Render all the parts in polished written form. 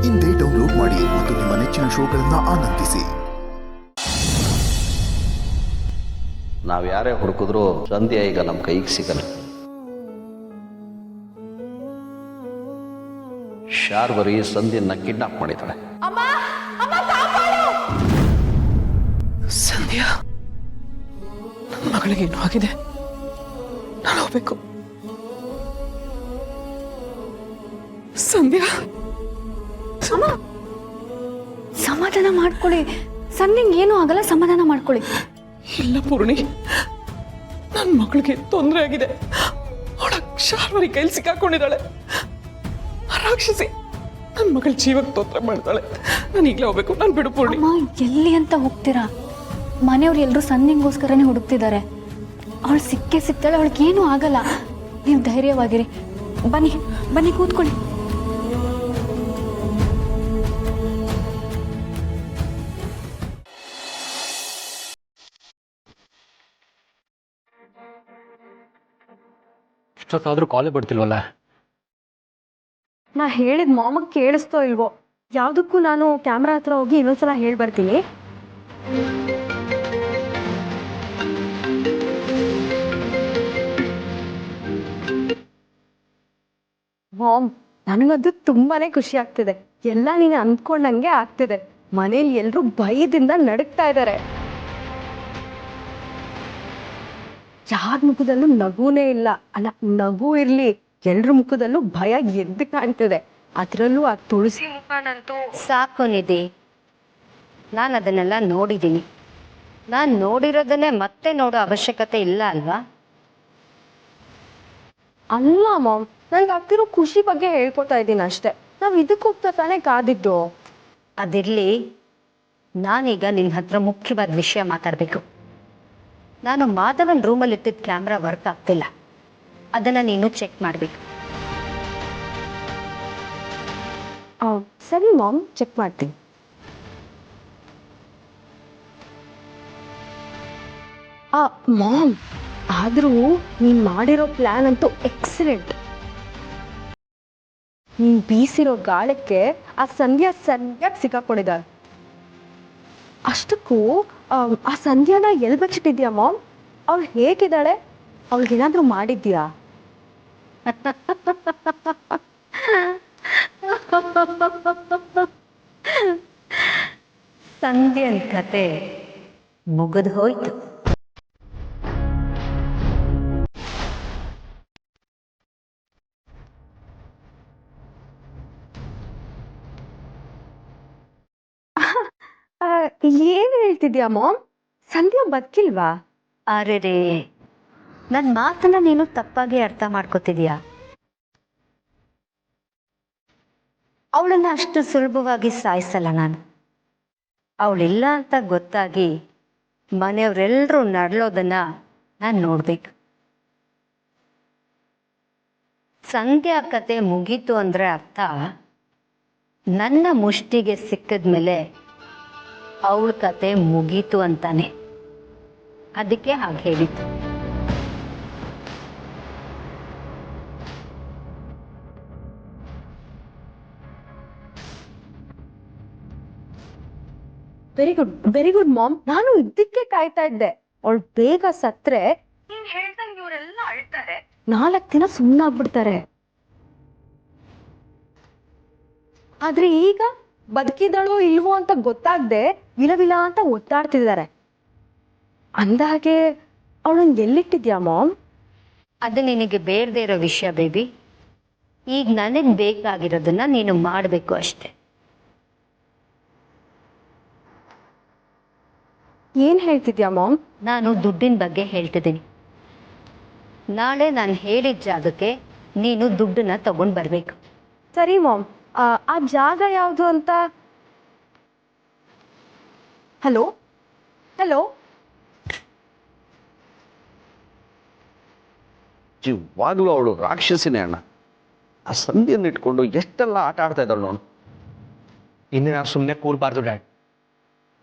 ಇಂದೇ ಡೌನ್ಲೋಡ್ ಮಾಡಿ ಮತ್ತು ನಿಮ್ಮ ನೆಚ್ಚಿನ ಶೋಗಳನ್ನು ಆನಂದಿಸಿ. ನಾವು ಯಾರೇ ಹುಡುಕಿದ್ರು ಸಂಧ್ಯಾ ಈಗ ನಮ್ಮ ಕೈಗೆ ಸಿಗಲ್ಲ. ಶಾರ್ವರಿ ಸಂಧ್ಯನ್ನ ಕಿಡ್ನಾಪ್ ಮಾಡಿದ್ದಾಳೆ. ಸಂಧ್ಯಾ, ನನ್ನ ಮಗಳಿಗೆ ಏನೋ ಆಗಿದೆ, ನಾನು ಹೋಗ್ಬೇಕು. ಸಂಧ್ಯಾ, ಸಮಾಧಾನ ಮಾಡ್ಕೊಳ್ಳಿ. ಸಂಧ್ಯಂಗೆ ಏನೂ ಆಗಲ್ಲ, ಸಮಾಧಾನ ಮಾಡ್ಕೊಳ್ಳಿ. ಇಲ್ಲ ಪೂರ್ಣಿ, ನನ್ನ ಮಗಳಿಗೆ ತೊಂದರೆ ಆಗಿದೆ. ಅವಳ ಶಾರ್ವರಿ ಕೈಲಿ ಸಿಕ್ಕಾಕೊಂಡಿದ್ದಾಳೆ. ಆ ರಾಕ್ಷಸಿ ನನ್ನ ಮಗಳ ಜೀವಕ್ಕೆ ತೊಂದರೆ ಮಾಡ್ತಾಳೆ. ನಾನು ಈಗಲೇ ಹೋಗ್ಬೇಕು. ನಾನು ಬಿಡು ಪೂರ್ಣಿ. ಅಮ್ಮ, ಎಲ್ಲಿ ಅಂತ ಹೋಗ್ತೀರಾ? ಮನೆಯವ್ರು ಎಲ್ಲರೂ ಸಂಧ್ಯಂಗೋಸ್ಕರನೇ ಹುಡುಕ್ತಿದ್ದಾರೆ. ಅವಳು ಸಿಕ್ಕೇ ಸಿಗ್ತಾಳೆ, ಅವಳಿಗೆ ಏನೂ ಆಗಲ್ಲ. ನೀವು ಧೈರ್ಯವಾಗಿರಿ. ಬನ್ನಿ ಬನ್ನಿ, ಕೂತ್ಕೊಳ್ಳಿ. ಇಷ್ಟೊತ್ತಾದ್ರೂ ಕಾಲೇ ಬರ್ತಿಲ್ವಲ್ಲ? ನಾ ಹೇಳಿದ ಮಾಮಗೆ ಕೇಳಿಸ್ತೋ ಇಲ್ವೋ? ಯಾವುದಕ್ಕೂ ನಾನು ಕ್ಯಾಮ್ರಾ ಹತ್ರ ಹೋಗಿ ಇನ್ನೊಂದ್ಸಲ ಹೇಳಿ ಬರ್ತೀನಿ. ಮಾಮ್, ನನಗಂತೂ ತುಂಬಾನೇ ಖುಷಿ ಆಗ್ತಿದೆ. ಎಲ್ಲ ನೀನು ಅಂದ್ಕೊಂಡಂಗೆ ಆಗ್ತಿದೆ. ಮನೇಲಿ ಎಲ್ಲರೂ ಭಯದಿಂದ ನಡುಕ್ತಾ ಇದ್ದಾರೆ. ಯಾರ ಮುಖದಲ್ಲೂ ನಗುನೇ ಇಲ್ಲ. ಅಲ್ಲ, ನಗು ಇರ್ಲಿ, ಎಲ್ರ ಮುಖದಲ್ಲೂ ಭಯ ಎದ್ದು ಕಾಣ್ತಿದೆ. ಅದರಲ್ಲೂ ಆ ತುಳಸಿ ಮುಖನಂತೂ ಸಾಕು ನಿಧಿ, ನಾನು ಅದನ್ನೆಲ್ಲ ನೋಡಿದ್ದೀನಿ. ನಾನು ನೋಡಿರೋದನ್ನೇ ಮತ್ತೆ ನೋಡೋ ಅವಶ್ಯಕತೆ ಇಲ್ಲ ಅಲ್ವಾ? ಅಲ್ಲ ಮಾಮ್, ನನಗೆ ಆಗ್ತಿರೋ ಖುಷಿ ಬಗ್ಗೆ ಹೇಳ್ಕೊತಾ ಇದ್ದೀನಿ ಅಷ್ಟೇ. ನಾವು ಇದಕ್ಕೆ ಹೋಗ್ತಾ ತಾನೇ ಕಾದಿದ್ದು. ಅದಿರಲಿ, ನಾನೀಗ ನಿನ್ನ ಹತ್ರ ಮುಖ್ಯವಾದ ವಿಷಯ ಮಾತಾಡಬೇಕು. ನಾನು ಮಾಧವನ್ ರೂಮಲ್ಲಿ ಇಟ್ಟಿದ್ದ ಕ್ಯಾಮ್ರಾ ವರ್ಕ್ ಆಗ್ತಿಲ್ಲ. ಅದನ್ನು ನೀನು ಚೆಕ್ ಮಾಡಬೇಕು. ಸರಿ ಮಾಮ್, ಚೆಕ್ ಮಾಡ್ತೀನಿ. ಮಾಮ್, ಆದರೂ ನೀನು ಮಾಡಿರೋ ಪ್ಲ್ಯಾನ್ ಅಂತೂ ಎಕ್ಸಲೆಂಟ್. ನೀನು ಬೀಸಿರೋ ಗಾಳಕ್ಕೆ ಆ ಸಂಧ್ಯಾ ಸರಿಯಾಗಿ ಸಿಕ್ಕಾಕೊಂಡಿದ್ದಾಳೆ. ಅಷ್ಟಕ್ಕೂ ಆ ಸಂಧ್ಯಾನ ಎಲ್ಲಿ ಬಚ್ಚಿಟ್ಟಿದ್ಯಾ ಮಾಮ್? ಅವಳು ಹೇಗಿದ್ದಾಳೆ? ಅವಳಿಗೇನಾದರೂ ಮಾಡಿದ್ಯಾ? ಸಂಧ್ಯನ್ ಕತೆ ಮುಗಿದು ಹೋಯ್ತು. ಏನು ಹೇಳ್ತಿದ್ಯಾ ಮಾಮ್? ಸಂಧ್ಯಾ ಬದುಕಿಲ್ವಾ? ಅರೆ ರೇ, ನನ್ನ ಮಾತನ್ನ ನೀನು ತಪ್ಪಾಗಿ ಅರ್ಥ ಮಾಡ್ಕೋತಿದ್ಯಾ? ಅವಳನ್ನ ಅಷ್ಟು ಸುಲಭವಾಗಿ ಸಾಯಿಸಲ್ಲ ನಾನು. ಅವಳಿಲ್ಲ ಅಂತ ಗೊತ್ತಾಗಿ ಮನೆಯವರೆಲ್ಲರೂ ನರಳೋದನ್ನ ನಾನು ನೋಡ್ಬೇಕು. ಸಂಧ್ಯಾ ಕತೆ ಮುಗೀತು ಅಂದ್ರೆ ಅರ್ಥ ನನ್ನ ಮುಷ್ಟಿಗೆ ಸಿಕ್ಕಿದ್ಮೇಲೆ ಅವಳ ಕತೆ ಮುಗೀತು ಅಂತಾನೆ. ಅದಕ್ಕೆ ಹಾಗೆ ಹೇಳಿದ್ದು. Very good, very good ma'am. ನಾನು ಇದಕ್ಕೆ ಕಾಯ್ತಾ ಇದ್ದೆ. ಅವಳು ಬೇಗ ಸತ್ರೆ ನೀನ್ ಹೇಳ್ದಂಗೆ ಇವರೆಲ್ಲ ಅಳ್ತಾರೆ, 4 ದಿನ ಸುಮ್ಮನಾಗ್ಬಿಡ್ತಾರೆ. ಆದ್ರೆ ಈಗ ಬದುಕಿದಳೋ ಇಲ್ವೋ ಅಂತ ಗೊತ್ತಾಗದೆ ವಿಲವಿಲ ಅಂತ ಒತ್ತಾಡ್ತಿದ್ದಾರೆ. ಅಂದಾಗೆ ಅವಳನ್ನ ಎಲ್ಲಿಟ್ಟಿದ್ಯಾ ಮಾಮ್? ಅದು ನಿನಗೆ ಬೇಡದೇ ಇರೋ ವಿಷಯ ಬೇಬಿ. ಈಗ ನನಗೆ ಬೇಕಾಗಿರೋದನ್ನ ನೀನು ಮಾಡಬೇಕು ಅಷ್ಟೆ. ಏನ್ ಹೇಳ್ತಿದ್ಯಾ ಮಾಮ್? ನಾನು ದುಡ್ಡಿನ ಬಗ್ಗೆ ಹೇಳ್ತಿದ್ದೀನಿ. ನಾಳೆ ನಾನು ಹೇಳಿದ ಜಾಗಕ್ಕೆ ನೀನು ದುಡ್ಡನ್ನ ತಗೊಂಡು ಬರಬೇಕು. ಸರಿ ಮಾಮ್, ಆ ಜಾಗ ಯಾವುದು ಅಂತ? ಹಲೋ ಹಲೋ, ಇವಾಗಲೂ ಅವಳು ರಾಕ್ಷಸಿನೇ ಅಣ್ಣ. ಆ ಸಂಧ್ಯನ್ನ ಇಟ್ಕೊಂಡು ಎಷ್ಟೆಲ್ಲ ಆಟ ಆಡ್ತಾ ಇದ್ದಾಳು ನೋಡು. ಇನ್ನು ನಾವು ಸುಮ್ಮನೆ ಕೂರಬಾರ್ದು ಡ್ಯಾಡ್.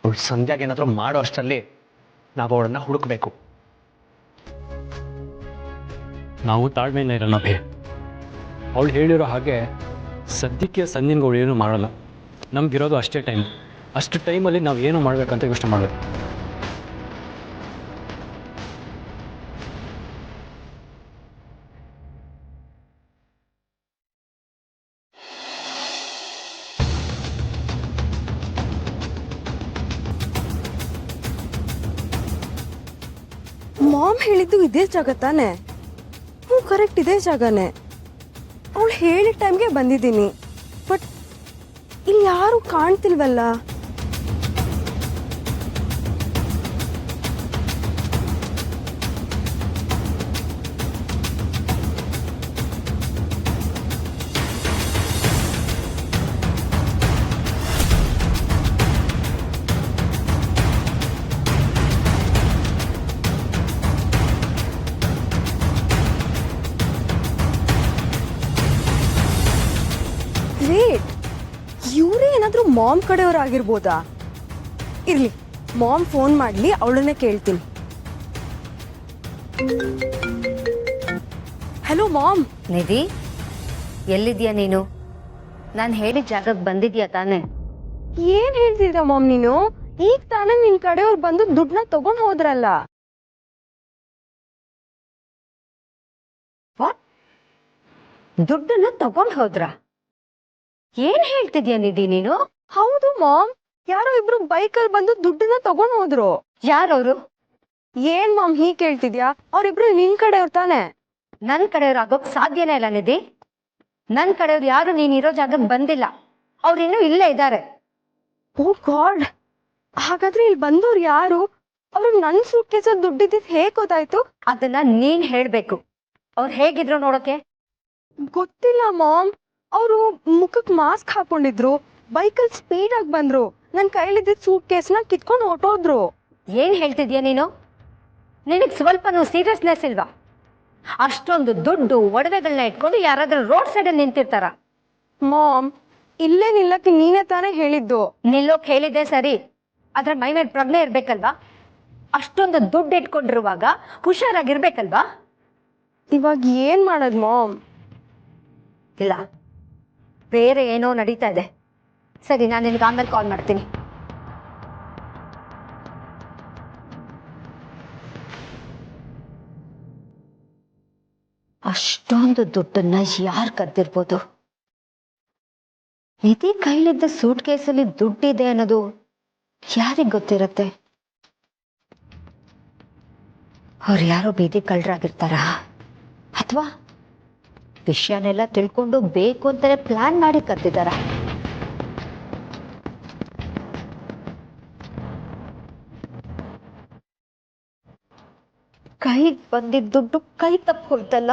ಅವಳು ಸಂಧ್ಯಾಗೆ ಏನಾದರೂ ಮಾಡೋ ಅಷ್ಟರಲ್ಲಿ ನಾವು ಅವಳನ್ನ ಹುಡುಕ್ಬೇಕು. ನಾವು ತಾಳ್ಮೆಯಿಂದ ಇರೋಣ ಭೇ. ಅವಳು ಹೇಳಿರೋ ಹಾಗೆ ಸದ್ಯಕ್ಕೆ ಸಂಧ್ಯನ್ಗೆ ಅವಳು ಏನೂ ಮಾಡಲ್ಲ. ನಮಗಿರೋದು ಅಷ್ಟೇ ಟೈಮ್. ಅಷ್ಟು ಟೈಮಲ್ಲಿ ನಾವು ಏನು ಮಾಡಬೇಕಂತ ಯೋಚನೆ ಮಾಡಬೇಕು. ಮಾಮ್ ಹೇಳಿದ್ದು ಇದೇ ಜಾಗ ತಾನೆ? ಹ್ಞೂ ಕರೆಕ್ಟ್ ಇದೇ ಜಾಗನೇ. ಅವಳು ಹೇಳಿದ ಟೈಮ್ಗೆ ಬಂದಿದ್ದೀನಿ. ಬಟ್ ಇಲ್ಲಿ ಯಾರು ಕಾಣ್ತಿಲ್ವಲ್ಲ. ವೇಟ್, ಇವರೇ ಏನಾದರೂ ಮಾಮ್ ಕಡೆಯವರಾಗಿರ್ಬೋದಾ? ಇರ್ಲಿ, ಮಾಮ್ ಫೋನ್ ಮಾಡಲಿ, ಅವಳನ್ನೇ ಕೇಳ್ತೀನಿ. Hello ma'am. ನಿಧಿ, ಎಲ್ಲಿದ್ಯಾ ನೀನು? ನಾನು ಹೇಳಿದ ಜಾಗಕ್ಕೆ ಬಂದಿದ್ಯಾ ತಾನೆ? ಏನ್ ಹೇಳ್ತಿದ್ದ ಮಾಮ್ ನೀನು? ಈಗ ತಾನೇ ನಿನ್ ಕಡೆಯವ್ರು ಬಂದು ದುಡ್ಡನ್ನ ತಗೊಂಡ್ ಹೋದ್ರಲ್ಲ. ದುಡ್ಡನ್ನ ತಗೊಂಡ್ ಹೋದ್ರ? ಏನ್ ಹೇಳ್ತಿದ್ಯಾ ನಿಧಿ ನೀನು? ಹೌದು ಮಾಮ್, ಯಾರೋ ಇಬ್ರು ಬೈಕಲ್ಲಿ ಬಂದು ದುಡ್ಡನ್ನ ತಗೊಂಡ್ ಹೋದ್ರು. ಯಾರವ್ರು? ಏನ್ ಮಾಮ್ ಹೀಗ್ ಕೇಳ್ತಿದ್ಯಾ? ಅವ್ರಿಬ್ರು ನಿನ್ ಕಡೆಯವ್ರು ತಾನೆ? ನನ್ ಕಡೆಯವ್ರು ಆಗೋಕ್ ಸಾಧ್ಯನೇ ಇಲ್ಲ ನಿಧಿ. ನನ್ ಕಡೆಯವ್ರು ಯಾರು ನೀನಿರೋ ಜಾಗಕ್ಕೆ ಬಂದಿಲ್ಲ. ಅವ್ರಿನ್ನೂ ಇಲ್ಲೇ ಇದ್ದಾರೆ. ಓ ಗಾಡ್, ಹಾಗಾದ್ರೆ ಇಲ್ಲಿ ಬಂದವ್ರು ಯಾರು? ಅವ್ರಿಗೆ ನನ್ ಸೂಟ್ ಕೇಸಲ್ಲಿ ದುಡ್ಡಿದ್ದಿದ್ ಹೇಗ್ ಗೊತ್ತಾಯ್ತು? ಅದನ್ನ ನೀನ್ ಹೇಳ್ಬೇಕು. ಅವ್ರು ಹೇಗಿದ್ರು ನೋಡೋಕೆ? ಗೊತ್ತಿಲ್ಲ ಮಾಮ್, ಅವರು ಮುಖಕ್ ಮಾಸ್ಕ್ ಹಾಕೊಂಡಿದ್ರು, ಬೈಕಲ್ಲಿ ಸ್ಪೀಡ್ ಆಗಿ ಬಂದ್ರು, ನನ್ ಕೈಲಿದ್ದಿದ್ ಸೂಟ್ ಕೇಸ್ನ ಕಿತ್ಕೊಂಡು ಹೊಟ್ಟೋದ್ರು. ಏನ್ ಹೇಳ್ತಿದ್ಯಾ ನೀನು? ನಿನಗ್ ಸ್ವಲ್ಪನೂ ಸೀರಿಯಸ್ನೆಸ್ ಇಲ್ವಾ? ಅಷ್ಟೊಂದು ದುಡ್ಡು ಒಡವೆಗಳನ್ನ ಇಟ್ಕೊಂಡು ಯಾರಾದ್ರೂ ರೋಡ್ ಸೈಡ್ ನಿಂತಿರ್ತಾರ? ಮಾಮ್, ಇಲ್ಲೇ ನಿಲ್ಲಕ್ಕೆ ನೀನೇ ತಾನೇ ಹೇಳಿದ್ದು. ನಿಲ್ಲೋಕ್ ಹೇಳಿದ್ದೆ ಸರಿ, ಆದ್ರೆ ಮೈ ಮೇಲೆ ಪ್ರಜ್ಞೆ ಇರ್ಬೇಕಲ್ವಾ? ಅಷ್ಟೊಂದು ದುಡ್ಡು ಇಟ್ಕೊಂಡಿರುವಾಗ ಹುಷಾರಾಗಿರ್ಬೇಕಲ್ವಾ? ಇವಾಗ ಏನ್ ಮಾಡೋದ್ ಮಾಮ್? ಇಲ್ಲ, ಬೇರೆ ಏನೋ ನಡೀತಾ ಇದೆ. ಸರಿ, ನಾನು ನಿನ್ಗೆ ಆಮೇಲೆ ಕಾಲ್ ಮಾಡ್ತೀನಿ. ಅಷ್ಟೊಂದು ದುಡ್ಡನ್ನ ಯಾರು ಕದ್ದಿರ್ಬೋದು? ನಿಧಿ ಕೈಲಿದ್ದ ಸೂಟ್ ಕೇಸಲ್ಲಿ ದುಡ್ಡಿದೆ ಅನ್ನೋದು ಯಾರಿಗೆ ಗೊತ್ತಿರತ್ತೆ? ಅವ್ರು ಯಾರೋ ಬೀದಿ ಕಳ್ಳರಾಗಿರ್ತಾರ, ಅಥವಾ ವಿಷಯನೆಲ್ಲ ತಿಳ್ಕೊಂಡು ಬೇಕು ಅಂತಾನೆ ಪ್ಲಾನ್ ಮಾಡಿ ಕದ್ದಿದ್ದಾರ? ಕೈಗೆ ಬಂದಿದ್ದ ದುಡ್ಡು ಕೈ ತಪ್ಪು ಹೋಯ್ತಲ್ಲ.